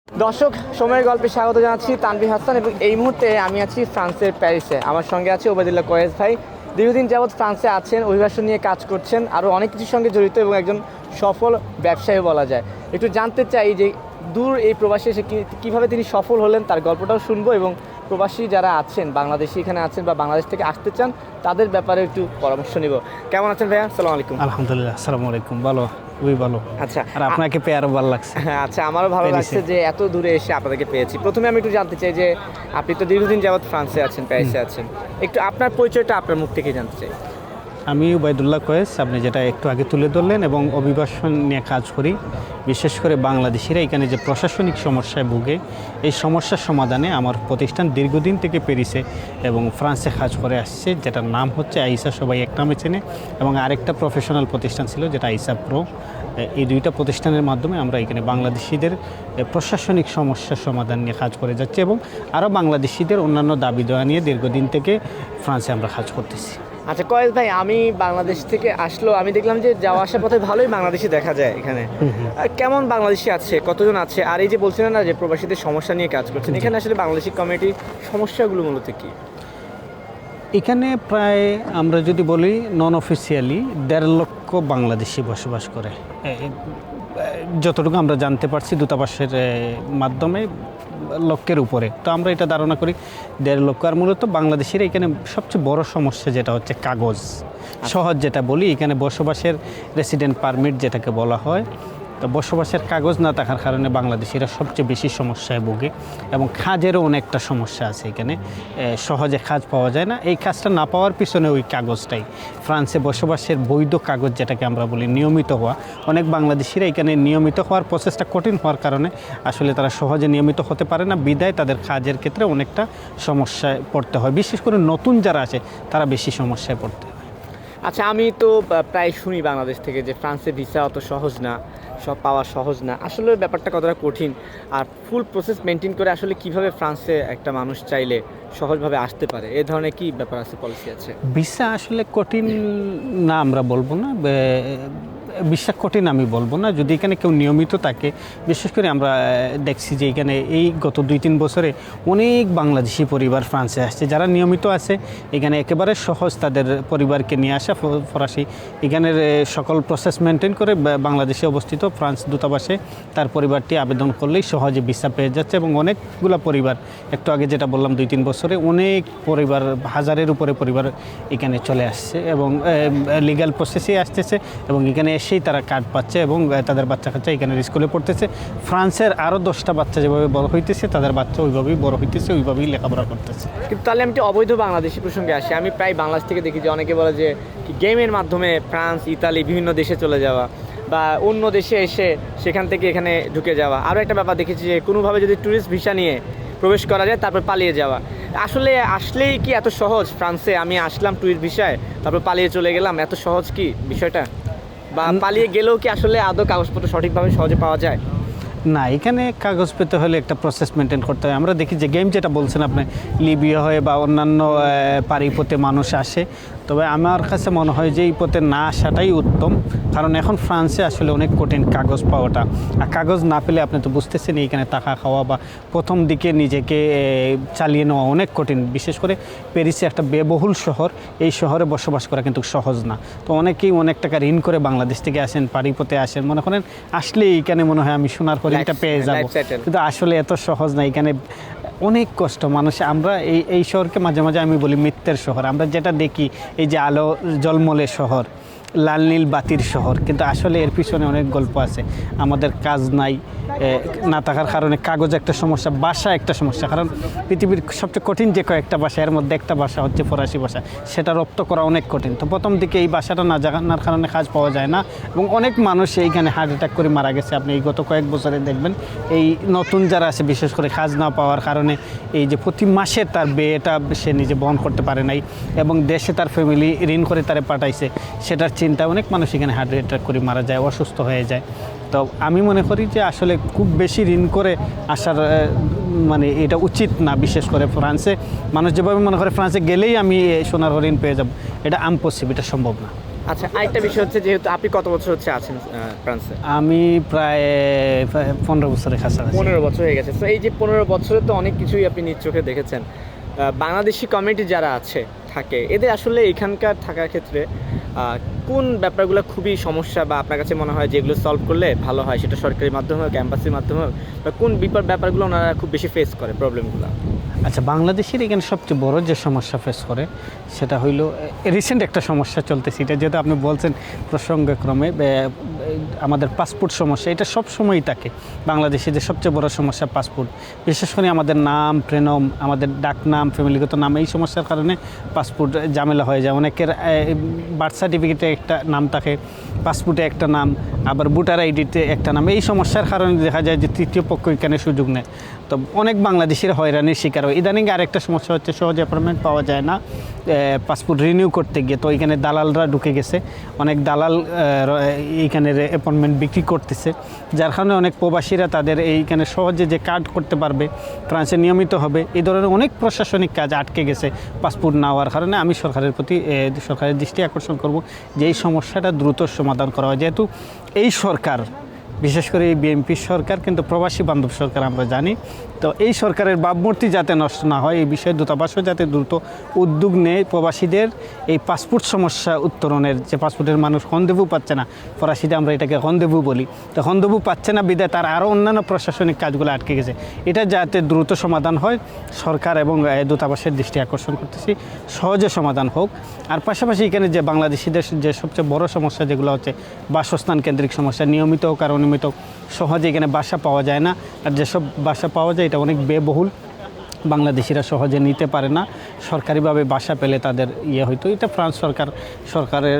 দর্শক সময়ের গল্পে স্বাগত জানাচ্ছি তানভীর হাসান এবং এই মুহূর্তে আমি আছি ফ্রান্সের প্যারিসে। আমার সঙ্গে আছে ওবায়দুল্লাহ কোয়েস ভাই। দীর্ঘদিন যাবৎ ফ্রান্সে আছেন, অভিবাসন নিয়ে কাজ করছেন, আরও অনেক কিছুর সঙ্গে জড়িত এবং একজন সফল ব্যবসায়ী বলা যায়। একটু জানতে চাই যে দূর এই প্রবাসী এসে কীভাবে তিনি সফল হলেন তার গল্পটাও শুনবো এবং প্রবাসী যারা আছেন, বাংলাদেশি এখানে আছেন বা বাংলাদেশ থেকে আসতে চান তাদের ব্যাপারে একটু পরামর্শ নিব। কেমন আছেন ভাইয়া? আসসালামু আলাইকুম। আলহামদুলিল্লাহ, আসসালামু আলাইকুম। ভালো, খুবই ভালো। আচ্ছা, আর আপনাকে পেয়ে আরো ভালো লাগছে। হ্যাঁ, আচ্ছা, আমারও ভালো লাগছে যে এত দূরে এসে আপনাদেরকে পেয়েছি। প্রথমে আমি একটু জানতে চাই যে আপনি তো দীর্ঘদিন যাবৎ ফ্রান্সে আছেন, প্যারিসে আছেন, একটু আপনার পরিচয়টা আপনার মুখ থেকে জানতে চাই। আমি ওবায়দুল্লাহ কোয়েস, আপনি যেটা একটু আগে তুলে ধরলেন, এবং অভিবাসন নিয়ে কাজ করি। বিশেষ করে বাংলাদেশিরা এখানে যে প্রশাসনিক সমস্যায় ভুগে, এই সমস্যার সমাধানে আমার প্রতিষ্ঠান দীর্ঘদিন থেকে প্যারিসে এবং ফ্রান্সে কাজ করে আসছে, যেটার নাম হচ্ছে আইসা, সবাই এক নামে চেনে, এবং আরেকটা প্রফেশনাল প্রতিষ্ঠান ছিল যেটা আইসা প্রো। এই দুইটা প্রতিষ্ঠানের মাধ্যমে আমরা এখানে বাংলাদেশিদের প্রশাসনিক সমস্যার সমাধান নিয়ে কাজ করে যাচ্ছি এবং আরও বাংলাদেশিদের অন্যান্য দাবি দেওয়া নিয়ে দীর্ঘদিন থেকে ফ্রান্সে আমরা কাজ করতেছি। আচ্ছা কোয়েস ভাই, আমি বাংলাদেশ থেকে আসলো, আমি দেখলাম যে যাওয়া আসার পথে ভালোই বাংলাদেশি দেখা যায় এখানে। কেমন বাংলাদেশি আছে, কতজন আছে? আর এই যে বলছিলেন না যে প্রবাসীদের সমস্যা নিয়ে কাজ করছেন, এখানে আসলে বাংলাদেশি কমিউনিটির সমস্যাগুলো মূলত কি? এখানে প্রায় আমরা যদি বলি নন অফিসিয়ালি 1.5 লক্ষ বাংলাদেশি বসবাস করে, যতটুকু আমরা জানতে পারছি দূতাবাসের মাধ্যমে লক্ষের উপরে। তো আমরা এটা ধারণা করি 1.5 লক্ষ। আর মূলত বাংলাদেশের এখানে সবচেয়ে বড় সমস্যা যেটা হচ্ছে কাগজ, সহজ যেটা বলি, এখানে বসবাসের রেসিডেন্ট পারমিট যেটাকে বলা হয়, তো বসবাসের কাগজ না থাকার কারণে বাংলাদেশিরা সবচেয়ে বেশি সমস্যায় ভোগে এবং কাজেরও অনেকটা সমস্যা আছে এখানে। সহজে কাজ পাওয়া যায় না। এই কাজটা না পাওয়ার পিছনে ওই কাগজটাই, ফ্রান্সে বসবাসের বৈধ কাগজ যেটাকে আমরা বলি নিয়মিত হওয়া। অনেক বাংলাদেশিরা এখানে নিয়মিত হওয়ার প্রসেসটা কঠিন হওয়ার কারণে আসলে তারা সহজে নিয়মিত হতে পারে না, বিদায় তাদের কাজের ক্ষেত্রে অনেকটা সমস্যায় পড়তে হয়। বিশেষ করে নতুন যারা আছে তারা বেশি সমস্যায় পড়তে হয়। আচ্ছা, আমি তো প্রায় শুনি বাংলাদেশ থেকে যে ফ্রান্সে ভিসা অত সহজ না, সব পাওয়া সহজ না। আসলে ব্যাপারটা কতটা কঠিন, আর ফুল প্রসেস মেনটেন করে আসলে কিভাবে ফ্রান্সে একটা মানুষ চাইলে সহজভাবে আসতে পারে, এই ধরনের কি ব্যাপার আছে, পলিসি আছে? ভিসা আসলে কঠিন না আমরা বলবো না, বিশ্বাস কঠিন আমি বলবো না, যদি এখানে কেউ নিয়মিত থাকে। বিশেষ করে আমরা দেখছি যে এখানে এই গত 2-3 বছরে অনেক বাংলাদেশি পরিবার ফ্রান্সে আসছে, যারা নিয়মিত আছে এখানে একেবারে সহজ তাদের পরিবারকে নিয়ে আসা। ফরাসি এখানের সকল প্রসেস মেনটেন করে বাংলাদেশে অবস্থিত ফ্রান্স দূতাবাসে তার পরিবারটি আবেদন করলেই সহজে ভিসা পেয়ে যাচ্ছে। এবং অনেকগুলো পরিবার, একটু আগে যেটা বললাম 2-3 বছরে অনেক পরিবার, 1000-এর উপরে পরিবার এখানে চলে আসছে এবং লিগ্যাল প্রসেসেই আসতেছে এবং এখানে সেই তারা কার্ড পাচ্ছে এবং তাদের বাচ্চা কাচ্চা এখানে স্কুলে পড়তেছে। ফ্রান্সের আরও 10টা বাচ্চা যেভাবে বড় হইতেছে, তাদের বাচ্চা ওইভাবেই বড় হইতেছে, ওইভাবেই লেখাপড়া করতেছে। কিন্তু তাহলে আমি একটু অবৈধ বাংলাদেশি প্রসঙ্গে আসি। আমি প্রায় বাংলাদেশ থেকে দেখি যে অনেকে বলে যে গেমের মাধ্যমে ফ্রান্স, ইতালি বিভিন্ন দেশে চলে যাওয়া বা অন্য দেশে এসে সেখান থেকে এখানে ঢুকে যাওয়া। আরও একটা ব্যাপার দেখেছি যে কোনোভাবে যদি ট্যুরিস্ট ভিসা নিয়ে প্রবেশ করা যায় তারপর পালিয়ে যাওয়া। আসলে আসলেই কি এত সহজ ফ্রান্সে? আমি আসলাম ট্যুরিস্ট ভিসায়, তারপর পালিয়ে চলে গেলাম, এত সহজ কি বিষয়টা? বা পালিয়ে গেলেও কি আসলে আদৌ কাগজপত্র সঠিকভাবে সহজে পাওয়া যায়? না, এখানে কাগজ পেতে হলে একটা প্রসেস মেনটেন করতে হয়। আমরা দেখি যে গেম যেটা বলছেন আপনি, লিবিয়া হয়ে বা অন্যান্য পারিপথে মানুষ আসে, তবে আমার কাছে মনে হয় যে এই পথে না আসাটাই উত্তম। কারণ এখন ফ্রান্সে আসলে অনেক কঠিন কাগজ পাওয়াটা, আর কাগজ না পেলে আপনি তো বুঝতেছেন এখানে টাকা খাওয়া বা প্রথম দিকে নিজেকে চালিয়ে নেওয়া অনেক কঠিন। বিশেষ করে প্যারিসে একটা ব্যয়বহুল শহর, এই শহরে বসবাস করা কিন্তু সহজ না। তো অনেকেই অনেক টাকা ঋণ করে বাংলাদেশ থেকে আসেন, পারিপথে আসেন, মনে করেন আসলে এইখানে মনে হয় আমি সোনার হরিণটা পেয়ে যাব, কিন্তু আসলে এত সহজ না। এখানে অনেক কষ্ট মানুষ। আমরা এই শহরকে মাঝে মাঝে আমি বলি মিথ্যের শহর। আমরা যেটা দেখি এই যে আলো জলমলে শহর, লাল নীল বাতির শহর, কিন্তু আসলে এর পিছনে অনেক গল্প আছে। আমাদের কাজ নাই, না থাকার কারণে কাগজ একটা সমস্যা, ভাষা একটা সমস্যা। কারণ পৃথিবীর সবচেয়ে কঠিন যে কয়েকটা ভাষা, এর মধ্যে একটা ভাষা হচ্ছে ফরাসি ভাষা, সেটা রপ্ত করা অনেক কঠিন। তো প্রথম দিকে এই ভাষাটা না জানার কারণে কাজ পাওয়া যায় না এবং অনেক মানুষ এইখানে হার্ট অ্যাটাক করে মারা গেছে। আপনি এই গত কয়েক বছরে দেখবেন এই নতুন যারা আছে, বিশেষ করে কাজ না পাওয়ার কারণে এই যে প্রতি মাসে তার ব্যয়টা সে নিজে বহন করতে পারে নাই এবং দেশে তার ফ্যামিলি ঋণ করে তারে পাঠাইছে, সেটার চিন্তা অনেক মানুষ এখানে হার্ট অ্যাটাক করে মারা যায়, অসুস্থ হয়ে যায়। তো আমি মনে করি যে আসলে খুব বেশি ঋণ করে আসার মানে এটা উচিত না। বিশেষ করে ফ্রান্সে মানুষ যেভাবে মনে করে ফ্রান্সে গেলেই আমি সোনার হরিণ পেয়ে যাব, এটা ইম্পসিবল, এটা সম্ভব না। আচ্ছা, আরেকটা বিষয় হচ্ছে, যেহেতু আপনি কত বছর হচ্ছে আছেন ফ্রান্সে? আমি প্রায় 15 বছরের কাছাকাছি। 15 বছর হয়ে গেছে। তো এই যে 15 বছরে তো অনেক কিছুই আপনি নিজ চোখে দেখেছেন। বাংলাদেশি কমিউনিটি যারা থাকে, এদের আসলে এখানকার থাকার ক্ষেত্রে কোন ব্যাপারগুলো খুবই সমস্যা, বা আপনার কাছে মনে হয় যেগুলো সলভ করলে ভালো হয়, সেটা সরকারি মাধ্যমে হোক, ক্যাম্পাসের মাধ্যমে হোক, বা কোন ব্যাপারগুলো ওনারা খুব বেশি ফেস করে, প্রবলেমগুলো? আচ্ছা, বাংলাদেশের এখানে সবচেয়ে বড় যে সমস্যা ফেস করে সেটা হইল রিসেন্ট একটা সমস্যা চলতেছে, এটা যেহেতু আপনি বলছেন প্রসঙ্গক্রমে, আমাদের পাসপোর্ট সমস্যা। এটা সব সময়ই থাকে বাংলাদেশে, যে সবচেয়ে বড় সমস্যা পাসপোর্ট। বিশেষ করে আমাদের নাম, প্রেনম, আমাদের ডাক নাম, ফ্যামিলিগত নাম, এই সমস্যার কারণে পাসপোর্ট ঝামেলা হয়ে যায়। অনেকের বার্থ সার্টিফিকেটে একটা নাম থাকে, পাসপোর্টে একটা নাম, আবার ভোটার আইডিতে একটা নাম। এই সমস্যার কারণে দেখা যায় যে তৃতীয় পক্ষ এখানে সুযোগ নেয়, তো অনেক বাংলাদেশির হয়রানির শিকার হয়। ইদানিং আরেকটা সমস্যা হচ্ছে, সহজে অ্যাপয়েন্টমেন্ট পাওয়া যায় না পাসপোর্ট রিনিউ করতে গিয়ে। তো এখানে দালালরা ঢুকে গেছে, অনেক দালাল এইখানে অ্যাপয়েন্টমেন্ট বিক্রি করতেছে, যার কারণে অনেক প্রবাসীরা তাদের এইখানে সহজে যে কার্ড করতে পারবে, ফ্রান্সে নিয়মিত হবে, এই ধরনের অনেক প্রশাসনিক কাজ আটকে গেছে পাসপোর্ট না হওয়ার কারণে। আমি সরকারের দৃষ্টি আকর্ষণ করব যে এই সমস্যাটা দ্রুত সমাধান করা হয়, যেহেতু এই সরকার, বিশেষ করে এই বিএনপি সরকার কিন্তু প্রবাসী বান্ধব সরকার আমরা জানি। তো এই সরকারের ভাবমূর্তি যাতে নষ্ট না হয়, এই বিষয়ে দূতাবাসও যাতে দ্রুত উদ্যোগ নেয়, প্রবাসীদের এই পাসপোর্ট সমস্যা উত্তরণের, যে পাসপোর্টের মানুষ হন্দেভু পাচ্ছে না, ফরাসিতে আমরা এটাকে হন্দেভু বলি, তো হন্দেভু পাচ্ছে না বিদায় তার আরও অন্যান্য প্রশাসনিক কাজগুলো আটকে গেছে। এটা যাতে দ্রুত সমাধান হয়, সরকার এবং দূতাবাসের দৃষ্টি আকর্ষণ করতেছি, সহজে সমাধান হোক। আর পাশাপাশি এখানে যে বাংলাদেশিদের যে সবচেয়ে বড় সমস্যা যেগুলো হচ্ছে বাসস্থান কেন্দ্রিক সমস্যা, নিয়মিত হোক আর অনিয়মিত সহজে এখানে বাসা পাওয়া যায় না, আর যেসব বাসা পাওয়া যায় এটা অনেক ব্যয়বহুল, বাংলাদেশিরা সহজে নিতে পারে না। সরকারিভাবে বাসা পেলে তাদের হয়তো, এটা ফ্রান্স সরকারের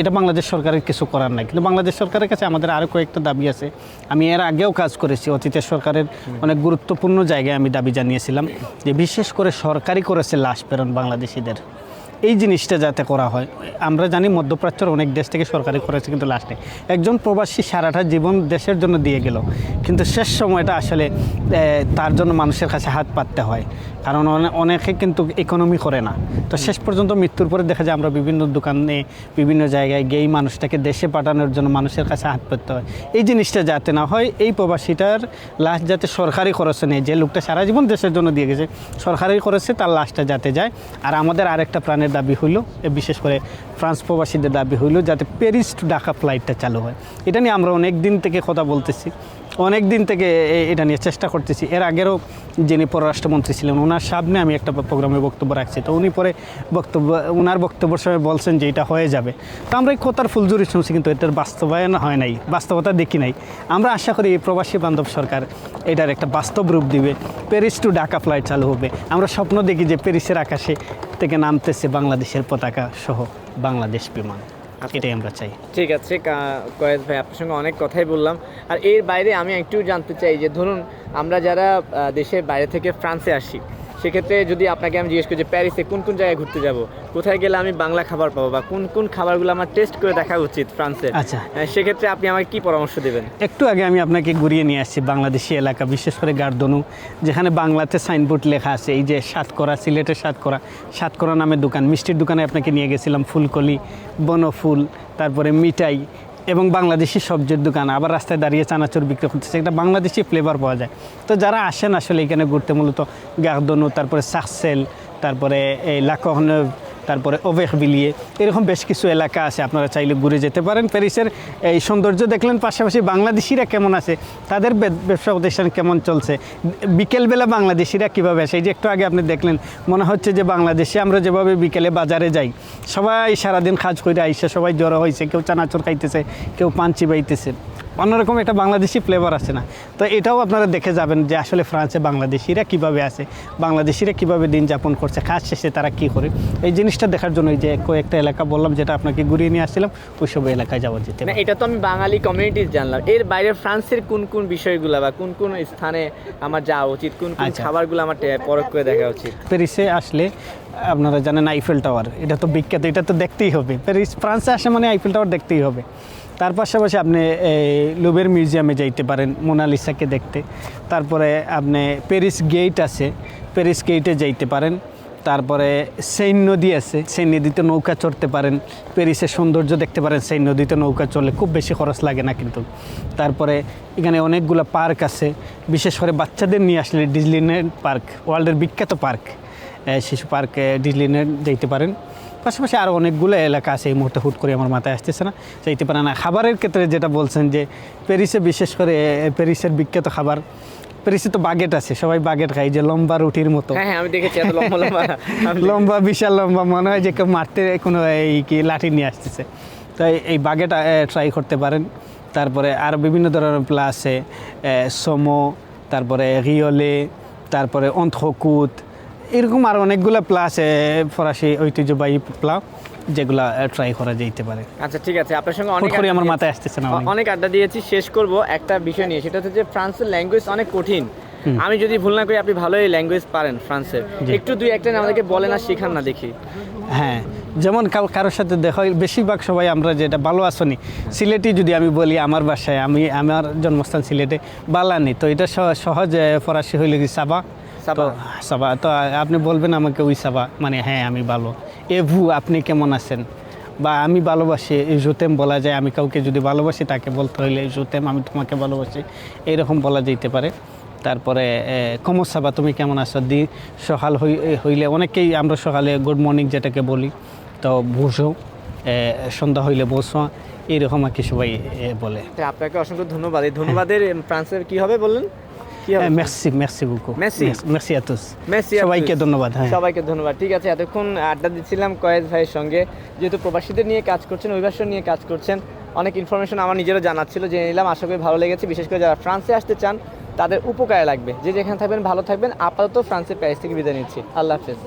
এটা বাংলাদেশ সরকারের কিছু করার নাই। কিন্তু বাংলাদেশ সরকারের কাছে আমাদের আরও কয়েকটা দাবি আছে। আমি এর আগেও কাজ করেছি, অতীতের সরকারের অনেক গুরুত্বপূর্ণ জায়গায় আমি দাবি জানিয়েছিলাম যে বিশেষ করে সরকারি করেছে লাশ প্রেরণ বাংলাদেশিদের, এই জিনিসটা যাতে করা হয়। আমরা জানি মধ্যপ্রাচ্যের অনেক দেশ থেকে সরকারি করেছে, কিন্তু লাস্ট নেই। একজন প্রবাসী সারাটা জীবন দেশের জন্য দিয়ে গেল, কিন্তু শেষ সময়টা আসলে তার জন্য মানুষের কাছে হাত পাততে হয়, কারণ অনেকে কিন্তু ইকোনমি করে না। তো শেষ পর্যন্ত মৃত্যুর পরে দেখা যায় আমরা বিভিন্ন দোকানে, বিভিন্ন জায়গায় গিয়ে এই মানুষটাকে দেশে পাঠানোর জন্য মানুষের কাছে হাত পাততে হয়। এই জিনিসটা যাতে না হয়, এই প্রবাসীটার লাশ যাতে সরকারি খরচে নেই, যে লোকটা সারা জীবন দেশের জন্য দিয়ে গেছে সরকারি খরচে, তার লাশটা যাতে যায়। আর আমাদের আরেকটা প্রাণের দাবি হইল, বিশেষ করে ফ্রান্স প্রবাসীদের দাবি হইল, যাতে প্যারিস টু ঢাকা ফ্লাইটটা চালু হয়। এটা নিয়ে আমরা অনেক দিন থেকে কথা বলতেছি, অনেক দিন থেকে এটা নিয়ে চেষ্টা করতেছি। এর আগেরও যিনি পররাষ্ট্রমন্ত্রী ছিলেন, ওনার সামনে আমি একটা প্রোগ্রামে বক্তব্য রাখছি, তো উনি পরে ওনার বক্তব্যের সময় বলছেন যে এটা হয়ে যাবে। তো আমরা এই কথার ফুলজুরি শুনছি, কিন্তু এটার বাস্তবায়ন হয় নাই, বাস্তবতা দেখি নাই। আমরা আশা করি এই প্রবাসী বান্ধব সরকার এটার একটা বাস্তব রূপ দিবে, প্যারিস টু ঢাকা ফ্লাইট চালু হবে। আমরা স্বপ্ন দেখি যে প্যারিসের আকাশে থেকে নামতেছে বাংলাদেশের পতাকা সহ বাংলাদেশ বিমান, এটাই আমরা চাই। ঠিক আছে কয়েস ভাই, আপনার সঙ্গে অনেক কথাই বললাম। আর এর বাইরে আমি একটু জানতে চাই যে ধরুন আমরা যারা দেশের বাইরে থেকে ফ্রান্সে আসি, সেক্ষেত্রে যদি আপনাকে আমি জিজ্ঞেস করি যে প্যারিসে কোন কোন জায়গায় ঘুরতে যাব, কোথায় গেলে আমি বাংলা খাবার পাবো, বা কোন কোন খাবারগুলো আমার টেস্ট করে দেখা উচিত ফ্রান্সের, আচ্ছা, সেক্ষেত্রে আপনি আমাকে কি পরামর্শ দেবেন? একটু আগে আমি আপনাকে ঘুরিয়ে নিয়ে আসছি বাংলাদেশি এলাকা, বিশেষ করে গার্দনু, যেখানে বাংলাতে সাইনবোর্ড লেখা আছে, এই যে সাতকরা, সিলেটের সাতকরা নামের দোকান, মিষ্টির দোকানে আপনাকে নিয়ে গেছিলাম, ফুলকলি, বনফুল, তারপরে মিঠাই এবং বাংলাদেশি সবজির দোকান, আবার রাস্তায় দাঁড়িয়ে চানাচুর বিক্রি করতেছে, একটা বাংলাদেশি ফ্লেভার পাওয়া যায়। তো যারা আসেন আসলে এখানে ঘুরতে, মূলত গার্দনু, তারপরে সাকসেল, তারপরে এই লাকর্নেভ, তারপরে ওভেরভিলিয়ে, এরকম বেশ কিছু এলাকা আছে, আপনারা চাইলে ঘুরে যেতে পারেন। প্যারিসের এই সৌন্দর্য দেখলেন, পাশাপাশি বাংলাদেশিরা কেমন আছে, তাদের ব্যবসা প্রতিষ্ঠান কেমন চলছে, বিকেলবেলা বাংলাদেশিরা কীভাবে আসে। এই যে একটু আগে আপনি দেখলেন, মনে হচ্ছে যে বাংলাদেশে আমরা যেভাবে বিকেলে বাজারে যাই, সবাই সারাদিন কাজ করে আইসে, সবাই জড়ো হয়েছে, কেউ চানাচুর খাইতেছে, কেউ পান চিবাইতেছে, অন্যরকম একটা বাংলাদেশি ফ্লেভার আছে না? তো এটাও আপনারা দেখে যাবেন যে আসলে ফ্রান্সে বাংলাদেশিরা কীভাবে আছে, বাংলাদেশিরা কীভাবে দিন যাপন করছে, কাজ শেষে তারা কী করে। এই জিনিসটা দেখার জন্য যে কয়েকটা এলাকা বললাম, যেটা আপনাকে ঘুরিয়ে নিয়ে আসছিলাম, ওইসব এলাকায় যাওয়া যেতে না, এটা তো আমি বাঙালি কমিউনিটি জানলাম। এর বাইরে ফ্রান্সের কোন কোন বিষয়গুলো বা কোন কোন স্থানে আমার যাওয়া উচিত, কোন কোন খাবারগুলো আমার পরখ করে দেখা উচিত? প্যারিসে আসলে আপনারা জানেন আইফেল টাওয়ার, এটা তো বিখ্যাত, এটা তো দেখতেই হবে। ফ্রান্সে আসে মানে আইফেল টাওয়ার দেখতেই হবে। তার পাশাপাশি আপনি লুভের মিউজিয়ামে যাইতে পারেন মোনালিসাকে দেখতে। তারপরে আপনি প্যারিস গেট আছে, প্যারিস গেটে যাইতে পারেন। তারপরে সেইন নদী আছে, সেই নদীতে নৌকা চড়তে পারেন, প্যারিসের সৌন্দর্য দেখতে পারেন সেই নদীতে নৌকা চললে, খুব বেশি খরচ লাগে না কিন্তু। তারপরে এখানে অনেকগুলো পার্ক আছে, বিশেষ করে বাচ্চাদের নিয়ে আসলে ডিজনিল্যান্ড পার্ক, ওয়ার্ল্ডের বিখ্যাত পার্ক, শিশু পার্কে ডিজনিল্যান্ড যেতে পারেন। পাশাপাশি আরও অনেকগুলো এলাকা আছে, এই মুহূর্তে হুট করে আমার মাথায় আসতেছে না, যাইতে পারে না। খাবারের ক্ষেত্রে যেটা বলছেন যে প্যারিসে, বিশেষ করে প্যারিসের বিখ্যাত খাবার, প্যারিসে তো বাগেট আছে, সবাই বাগেট খায়, যে লম্বা রুটির মতো। হ্যাঁ হ্যাঁ, আমি দেখেছি এত লম্বা লম্বা লম্বা, বিশাল লম্বা, মনে হয় যে কেউ মারতে কোনো এই কি লাঠি নিয়ে আসতেছে। তো এই বাগেট ট্রাই করতে পারেন। তারপরে আরও বিভিন্ন ধরনের প্লা আছে, সোমো, তারপরে রিওলে, তারপরে অন্থকুত, এরকম আর অনেকগুলো প্লা আছে ফরাসি ঐতিহ্যবাহী প্লা, যেগুলা ট্রাই করা যেতে পারে। আচ্ছা ঠিক আছে, আপনার সঙ্গে হুট অনেক করে আড্ডা আমার দিয়েছি। মাথায় আসতেছে না অনেক। অনেক আড্ডা দিয়েছি, শেষ করব একটা বিষয় নিয়ে, সেটা হচ্ছে যে ফ্রান্সের ল্যাঙ্গুয়েজ অনেক কঠিন। আমি যদি ভুল না করি আপনি ভালোই ল্যাঙ্গুয়েজ পারেন ফ্রান্সের, একটু দুই একটা আমাদেরকে বলেন আর শেখান না দেখি। হ্যাঁ, যেমন কারোর সাথে দেখা হয়, বেশিরভাগ সবাই আমরা যেটা ভালো আসনি, সিলেটি যদি আমি বলি আমার বাসায়, আমার জন্মস্থান সিলেটে, বালানি, তো এটা সহজ ফরাসি হইলে কি সাবা, তো সাবা, তো আপনি বলবেন আমাকে ওই সাবা, মানে হ্যাঁ আমি ভালো, ভু আপনি কেমন আছেন, বা আমি ভালোবাসি, জুতেম বলা যায়, আমি কাউকে যদি ভালোবাসি তাকে বলতে হইলে জুতেম, আমি তোমাকে ভালোবাসি, এইরকম বলা যেতে পারে। তারপরে কমর সাবা, তুমি কেমন আছো, সকাল হইলে অনেকেই আমরা সকালে গুড মর্নিং যেটাকে বলি, তো বুঝো, সন্ধ্যা হইলে বসো, এইরকম আর কি সবাই বলে। আপনাকে অসংখ্য ধন্যবাদ। এই ধন্যবাদের ফ্রান্সের কি হবে বললেন? কি হবে? মের্সি বুকু, মের্সি। মের্সি আ তুস, মের্সি আ সবাইকে তুস। ধন্যবাদ। হ্যাঁ, সবাইকে ধন্যবাদ। ঠিক আছে, এতক্ষণ আড্ডা দিচ্ছিলাম কয়েস ভাইয়ের সঙ্গে, যেহেতু প্রবাসীদের নিয়ে কাজ করছেন, অভিবাসন নিয়ে কাজ করছেন, অনেক ইনফরমেশন আমার নিজেরও জানার ছিল, জেনে নিলাম। আশা করি ভালো লেগেছে, বিশেষ করে যারা ফ্রান্সে আসতে চান তাদের উপকারে লাগবে। যে যেখানে থাকবেন ভালো থাকবেন। আপাতত ফ্রান্সের প্যারিস থেকে বিদায় নিচ্ছি। আল্লাহ হাফেজ।